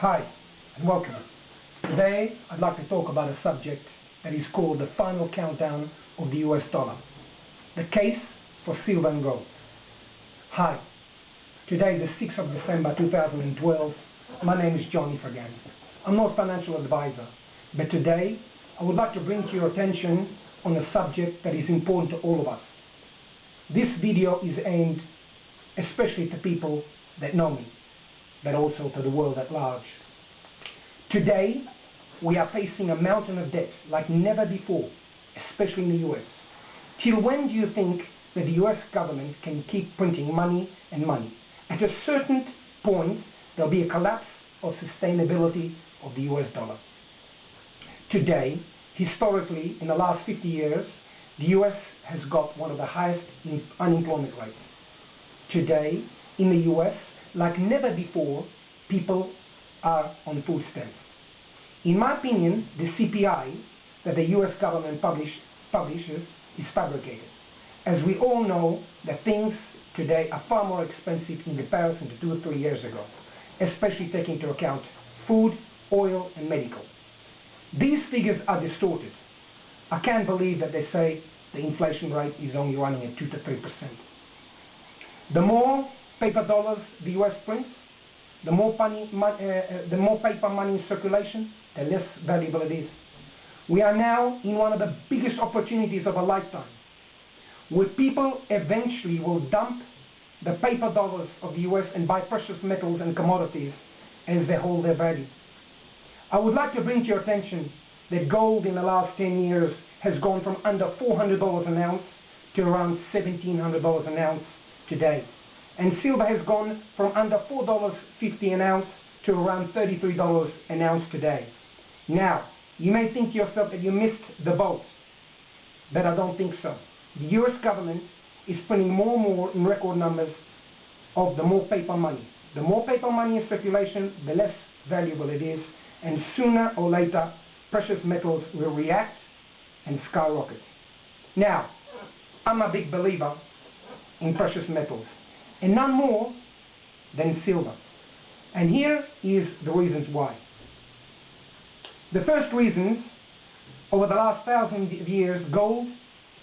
Hi, and welcome. Today, I'd like to talk about a subject that is called the final countdown of the US dollar. The case for silver and gold. Hi, today is the 6th of December 2012. My name is Johnny Fagan. I'm not a financial advisor, but today I would like to bring to your attention on a subject that is important to all of us. This video is aimed especially to people that know me, but also to the world at large. Today, we are facing a mountain of debt like never before, especially in the US. Till when do you think that the US government can keep printing money and money? At a certain point, there'll be a collapse of sustainability of the US dollar. Today, historically, in the last 50 years, the US has got one of the highest unemployment rates. Today, in the US, like never before, people are on food stamps. In my opinion, the CPI that the US government publishes is fabricated. As we all know, that things today are far more expensive in comparison to 2 or 3 years ago, especially taking into account food, oil, and medical. These figures are distorted. I can't believe that they say the inflation rate is only running at 2 to 3%. The more paper dollars the US prints, the more paper money in circulation, the less valuable it is. We are now in one of the biggest opportunities of a lifetime, where people eventually will dump the paper dollars of the US and buy precious metals and commodities as they hold their value. I would like to bring to your attention that gold in the last 10 years has gone from under $400 an ounce to around $1,700 an ounce today. And silver has gone from under $4.50 an ounce to around $33 an ounce today. Now, you may think to yourself that you missed the boat, but I don't think so. The US government is printing more and more in record numbers of the more paper money. The more paper money in circulation, the less valuable it is, and sooner or later, precious metals will react and skyrocket. Now, I'm a big believer in precious metals, and none more than silver. And here is the reasons why. The first reason, over the last 1,000 years, gold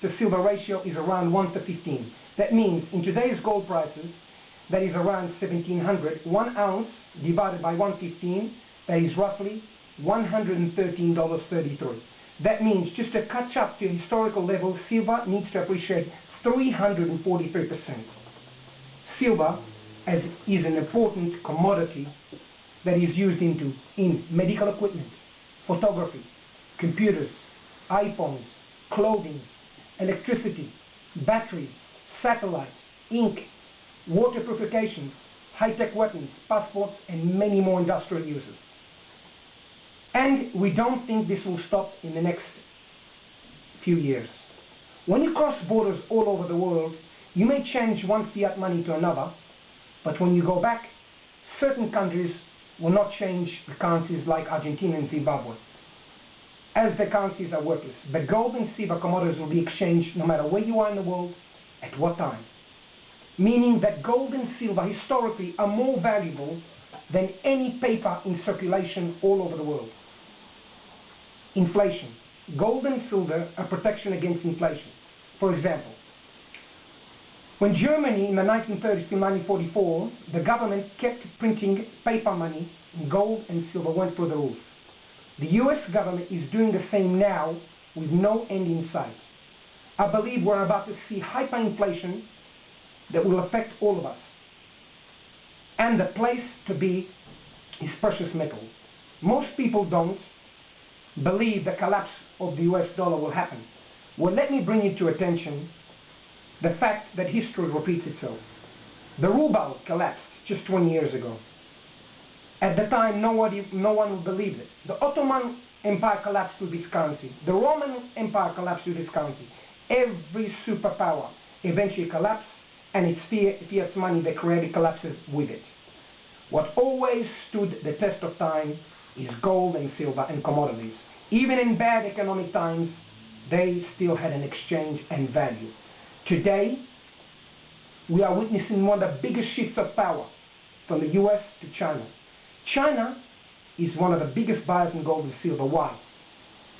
to silver ratio is around 1 to 15. That means in today's gold prices, that is around 1,700, 1 ounce divided by 115, that is roughly $113.33. That means just to catch up to historical levels, silver needs to appreciate 343%. Silver is an important commodity that is used in medical equipment, photography, computers, iPhones, clothing, electricity, batteries, satellites, ink, water purifications, high-tech weapons, passports, and many more industrial uses. And we don't think this will stop in the next few years. When you cross borders all over the world, you may change one fiat money to another, but when you go back, certain countries will not change the currencies like Argentina and Zimbabwe, as the currencies are worthless. But gold and silver commodities will be exchanged no matter where you are in the world, at what time. Meaning that gold and silver historically are more valuable than any paper in circulation all over the world. Inflation. Gold and silver are protection against inflation. For example, when Germany in the 1930s to 1944, the government kept printing paper money, and gold and silver went through the roof. The US government is doing the same now with no end in sight. I believe we're about to see hyperinflation that will affect all of us. And the place to be is precious metal. Most people don't believe the collapse of the US dollar will happen. Well, let me bring you to attention the fact that history repeats itself. The ruble collapsed just 20 years ago. At the time, no one would believe it. The Ottoman Empire collapsed with its currency. The Roman Empire collapsed with its currency. Every superpower eventually collapsed, and it's fiat money that created collapses with it. What always stood the test of time is gold and silver and commodities. Even in bad economic times, they still had an exchange and value. Today, we are witnessing one of the biggest shifts of power from the US to China. China is one of the biggest buyers in gold and silver. Why?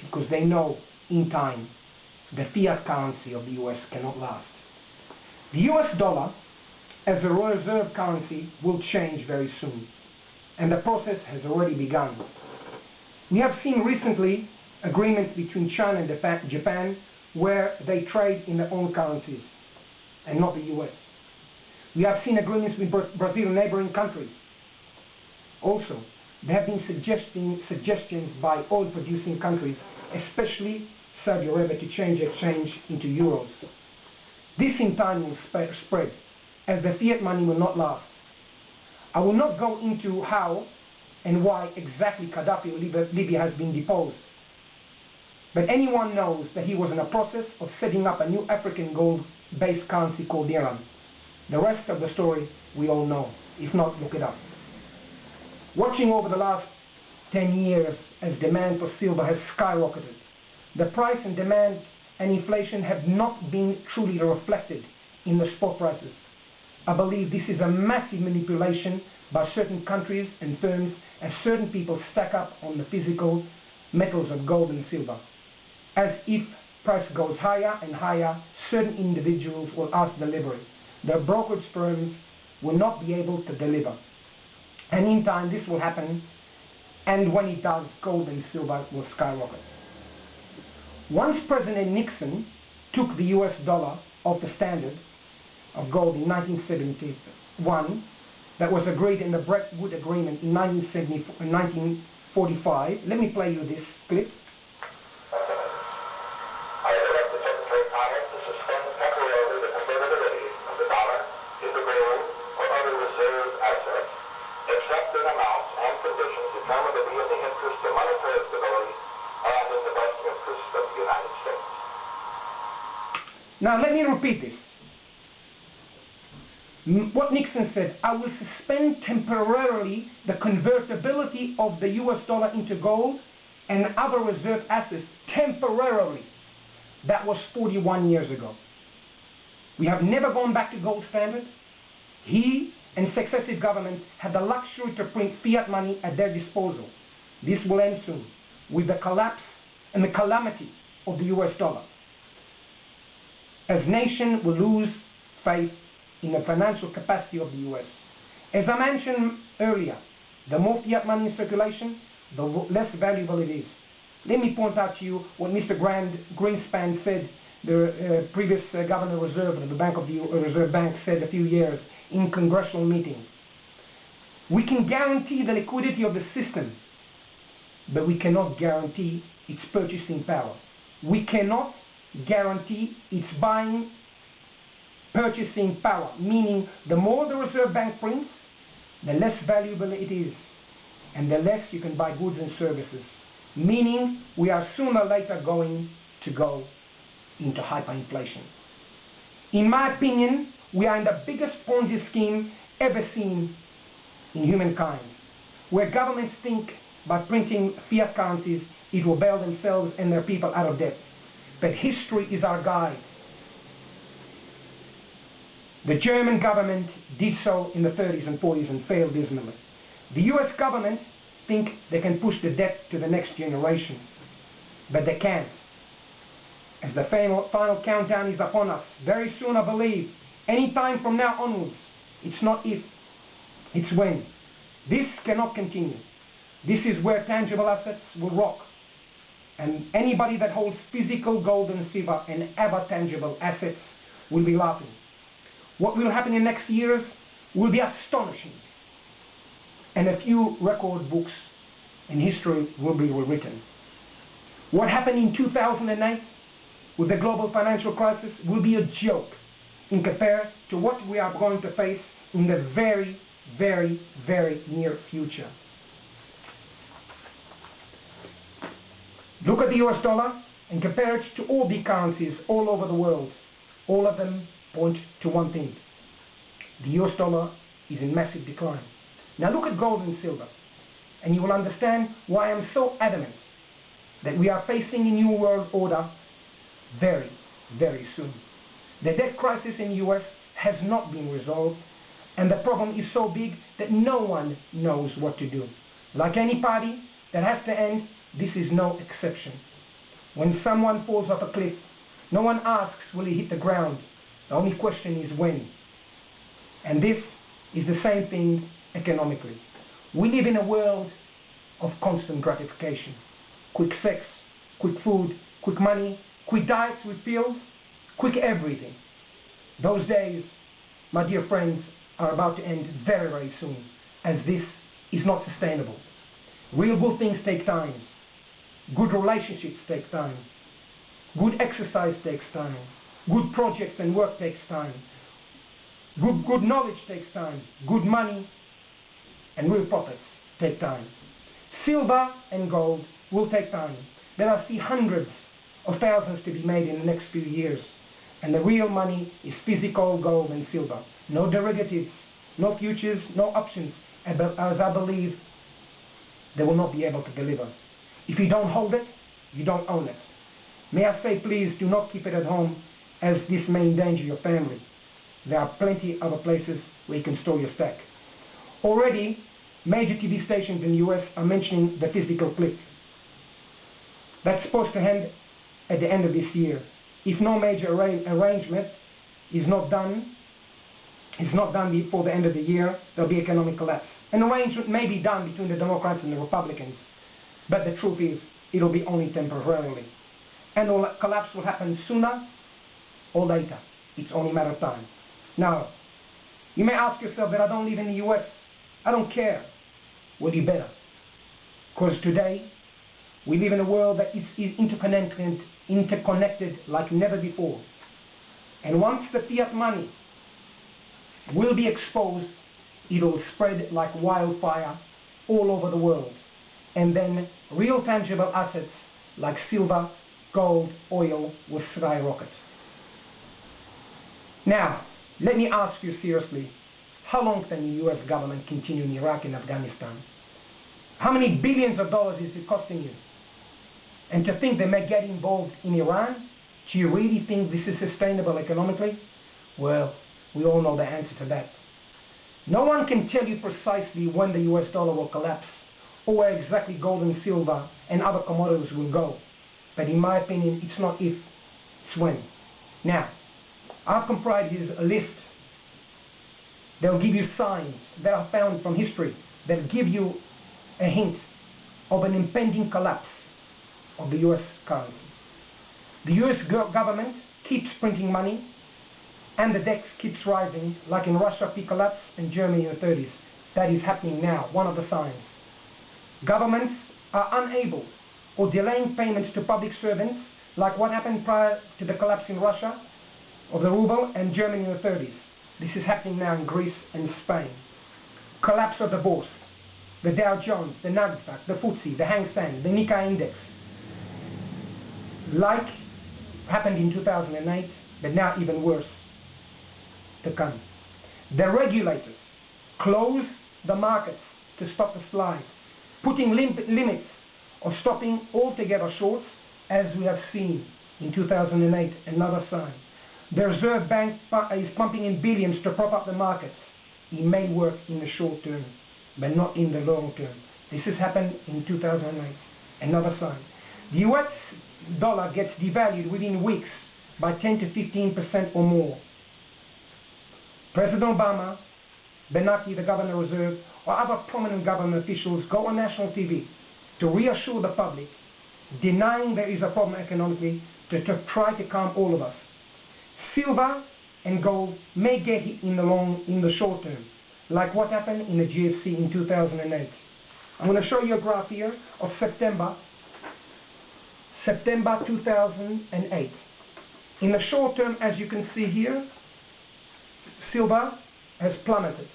Because they know in time the fiat currency of the US cannot last. The US dollar as a reserve currency will change very soon, and the process has already begun. We have seen recently agreements between China and Japan where they trade in their own currencies and not the US. We have seen agreements with Brazil and neighboring countries. Also, there have been suggestions by oil-producing countries, especially Saudi Arabia, to change exchange into euros. This in time will spread, as the fiat money will not last. I will not go into how and why exactly Gaddafi of Libya has been deposed, but anyone knows that he was in a process of setting up a new African gold-based currency called dirham. The rest of the story we all know. If not, look it up. Watching over the last 10 years as demand for silver has skyrocketed, the price and demand and inflation have not been truly reflected in the spot prices. I believe this is a massive manipulation by certain countries and firms as certain people stack up on the physical metals of gold and silver. As if price goes higher and higher, certain individuals will ask delivery. The brokerage firms will not be able to deliver. And in time this will happen, and when it does, gold and silver will skyrocket. Once President Nixon took the US dollar off the standard of gold in 1971, that was agreed in the Bretton Woods Agreement in 1945. Let me play you this clip. I direct the Secretary of Commerce to suspend temporarily the convertibility of the dollar into gold or other reserve assets, except in amounts and conditions determined to be in the interest of monetary stability and in the best interest of the United States. Now let me repeat this. What Nixon said, I will suspend temporarily the convertibility of the US dollar into gold and other reserve assets temporarily. That was 41 years ago. We have never gone back to gold standard. He and successive governments had the luxury to print fiat money at their disposal. This will end soon with the collapse and the calamity of the US dollar, as nation will lose faith in the financial capacity of the US. As I mentioned earlier, the more fiat money in circulation, the less valuable it is. Let me point out to you what Mr. Greenspan said, the previous Governor Reserve of the Reserve Bank said a few years in congressional meetings. We can guarantee the liquidity of the system, but we cannot guarantee its purchasing power. We cannot guarantee its purchasing power, meaning the more the Reserve Bank prints, the less valuable it is, and the less you can buy goods and services, meaning we are sooner or later going to go into hyperinflation. In my opinion, we are in the biggest Ponzi scheme ever seen in humankind, where governments think by printing fiat currencies it will bail themselves and their people out of debt. But history is our guide. The German government did so in the 30s and 40s and failed dismally. The US government think they can push the debt to the next generation, but they can't. As the final countdown is upon us, very soon I believe, any time from now onwards, it's not if, it's when. This cannot continue. This is where tangible assets will rock. And anybody that holds physical gold and silver and other tangible assets will be laughing. What will happen in the next years will be astonishing. And a few record books in history will be rewritten. What happened in 2008 with the global financial crisis will be a joke in comparison to what we are going to face in the very, very, very near future. Look at the US dollar and compare it to all the currencies all over the world. All of them point to one thing. The US dollar is in massive decline. Now look at gold and silver, and you will understand why I'm so adamant that we are facing a new world order very, very soon. The debt crisis in the US has not been resolved, and the problem is so big that no one knows what to do. Like any party that has to end, this is no exception. When someone falls off a cliff, no one asks, will he hit the ground? The only question is when. And this is the same thing economically. We live in a world of constant gratification. Quick sex, quick food, quick money, quick diets with pills, quick everything. Those days, my dear friends, are about to end very, very soon, as this is not sustainable. Real good things take time. Good relationships take time. Good exercise takes time. Good projects and work takes time. Good knowledge takes time. Good money and real profits take time. Silver and gold will take time. There are still hundreds of thousands to be made in the next few years. And the real money is physical gold and silver. No derivatives, no futures, no options, as I believe they will not be able to deliver. If you don't hold it, you don't own it. May I say, please do not keep it at home, as this may endanger your family. There are plenty other places where you can store your stack. Already, major TV stations in the US are mentioning the physical cliff. That's supposed to end at the end of this year. If no major arrangement is not done before the end of the year, there'll be economic collapse. An arrangement may be done between the Democrats and the Republicans, but the truth is, it'll be only temporarily. And the collapse will happen sooner or later. It's only a matter of time. Now, you may ask yourself that I don't live in the US. I don't care. Well, you better. Because today, we live in a world that is interconnected like never before. And once the fiat money will be exposed, it will spread like wildfire all over the world. And then real tangible assets like silver, gold, oil will skyrocket. Now, let me ask you seriously, how long can the US government continue in Iraq and Afghanistan? How many billions of dollars is it costing you? And to think they may get involved in Iran, do you really think this is sustainable economically? Well, we all know the answer to that. No one can tell you precisely when the US dollar will collapse, or where exactly gold and silver and other commodities will go. But in my opinion, it's not if, it's when. Now, I've compiled here a list that will give you signs that are found from history that give you a hint of an impending collapse of the US currency. The US government keeps printing money, and the debt keeps rising, like in Russia pre-collapse and Germany in the 30s. That is happening now, one of the signs. Governments are unable or delaying payments to public servants, like what happened prior to the collapse in Russia of the ruble and Germany in the 30s. This is happening now in Greece and Spain. Collapse of the bourse, the Dow Jones, the Nasdaq, the FTSE, the Hang Seng, the Nikkei index. Like happened in 2008, but now even worse to come. The regulators close the markets to stop the slide, putting limits or stopping altogether shorts, as we have seen in 2008, another sign. The Reserve Bank is pumping in billions to prop up the markets. It may work in the short term, but not in the long term. This has happened in 2008, another sign. The US dollar gets devalued within weeks by 10 to 15% or more. President Obama, Bernanke, the Governor of the Reserve, or other prominent government officials go on national TV to reassure the public, denying there is a problem economically, to try to calm all of us. Silver and gold may get hit in the short term, like what happened in the GFC in 2008. I'm going to show you a graph here of September 2008. In the short term, as you can see here, silver has plummeted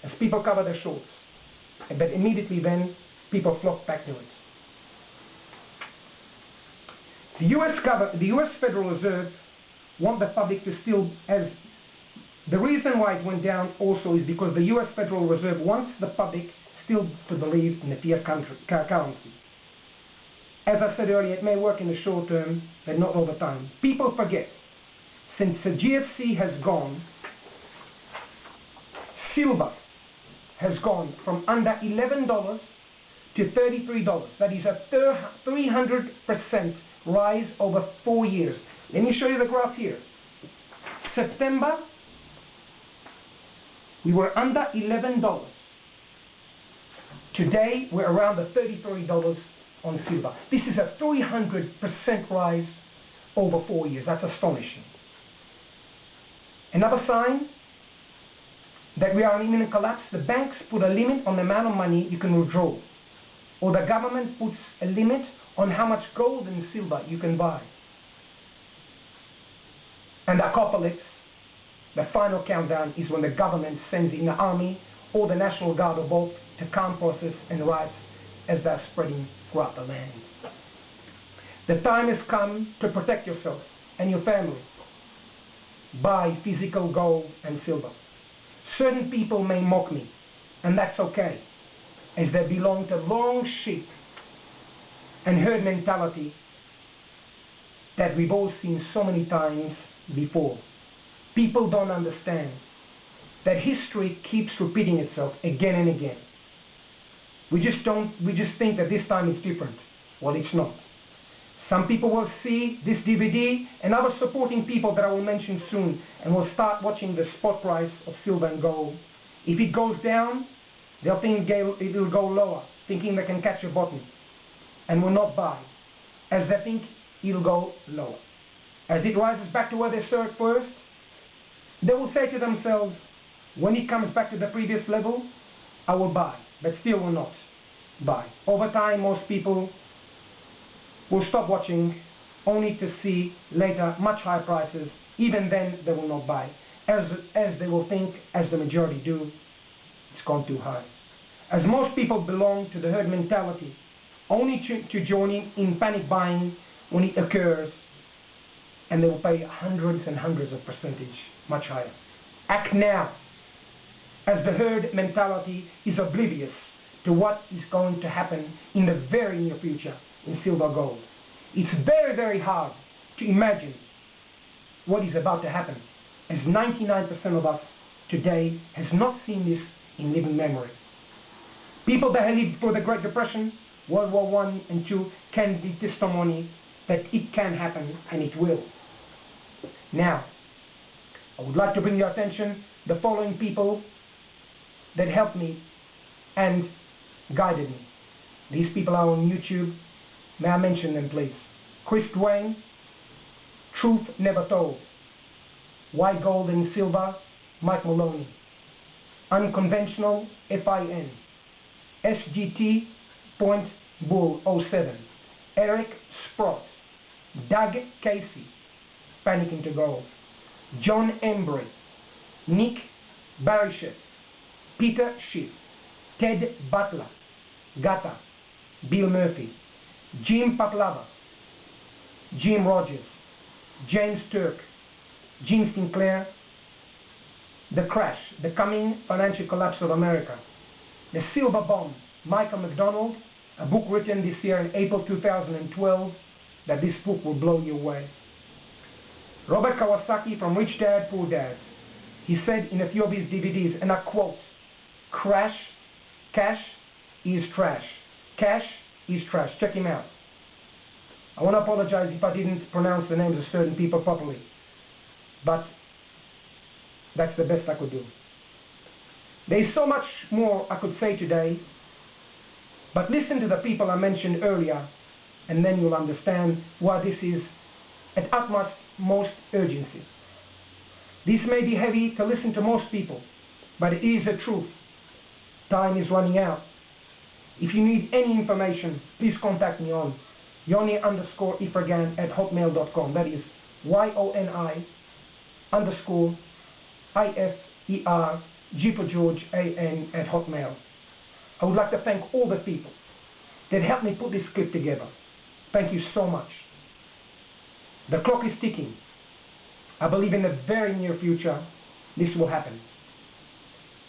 as people cover their shorts. But immediately then, people flock back to it. The US Federal Reserve want the public to still, as the reason why it went down also is because the US Federal Reserve wants the public still to believe in the fiat currency. As I said earlier, it may work in the short term, but not all the time. People forget, since the GFC has gone, silver has gone from under $11 to $33. That is a 300% rise over 4 years. Let me show you the graph here. September, we were under $11. Today, we're around the $33 on silver. This is a 300% rise over 4 years. That's astonishing. Another sign that we are in imminent collapse, the banks put a limit on the amount of money you can withdraw, or the government puts a limit on how much gold and silver you can buy. And the apocalypse, the final countdown, is when the government sends in the army or the National Guard or both to calm process and riots as they're spreading throughout the land. The time has come to protect yourself and your family. Buy physical gold and silver. Certain people may mock me, and that's okay, as they belong to long sheep and herd mentality that we've all seen so many times before. People don't understand that history keeps repeating itself again and again. We just think that this time it's different. Well, it's not. Some people will see this DVD and other supporting people that I will mention soon, and will start watching the spot price of silver and gold. If it goes down, they'll think it will go lower, thinking they can catch a bottom, and will not buy, as they think it'll go lower. As it rises back to where they saw it first, they will say to themselves, when it comes back to the previous level, I will buy, but still will not buy. Over time, most people will stop watching, only to see later much higher prices. Even then, they will not buy, as they will think, as the majority do, it's gone too high. As most people belong to the herd mentality, only to join in panic buying when it occurs, and they will pay hundreds and hundreds of percentage, much higher. Act now, as the herd mentality is oblivious to what is going to happen in the very near future in silver gold. It's very, very hard to imagine what is about to happen, as 99% of us today has not seen this in living memory. People that have lived through the Great Depression, World War I and II, can be testimony that it can happen, and it will. Now, I would like to bring your attention the following people that helped me and guided me. These people are on YouTube. May I mention them, please? Chris Dwayne, Truth Never Told. Why Gold and Silver, Mike Maloney. Unconventional, FIN. SGT, Point Bull 07. Eric Sprott. Doug Casey, Panicking to Gold. John Embry. Nick Barishet. Peter Schiff. Ted Butler. Gata. Bill Murphy. Jim Patlava. Jim Rogers. James Turk. Gene Sinclair. The Crash, The Coming Financial Collapse of America. The Silver Bomb, Michael McDonald, a book written this year in April 2012, that this book will blow you away. Robert Kawasaki from Rich Dad, Poor Dad. He said in a few of his DVDs, and I quote, cash is trash. Cash is trash. Check him out. I want to apologize if I didn't pronounce the names of certain people properly, but that's the best I could do. There's so much more I could say today, but listen to the people I mentioned earlier, and then you'll understand why this is at utmost urgency. This may be heavy to listen to most people, but it is the truth. Time is running out. If you need any information, please contact me on Yoni_Ifergan@hotmail.com. That is YONI_IFER G for George AN@hotmail. I would like to thank all the people that helped me put this clip together. Thank you so much. The clock is ticking. I believe in the very near future this will happen.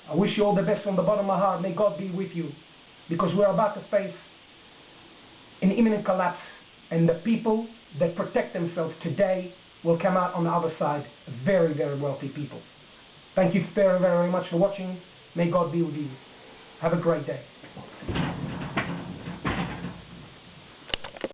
I wish you all the best from the bottom of my heart. May God be with you, because we're about to face an imminent collapse, and the people that protect themselves today will come out on the other side very, very wealthy people. Thank you very, very much for watching. May God be with you. Have a great day.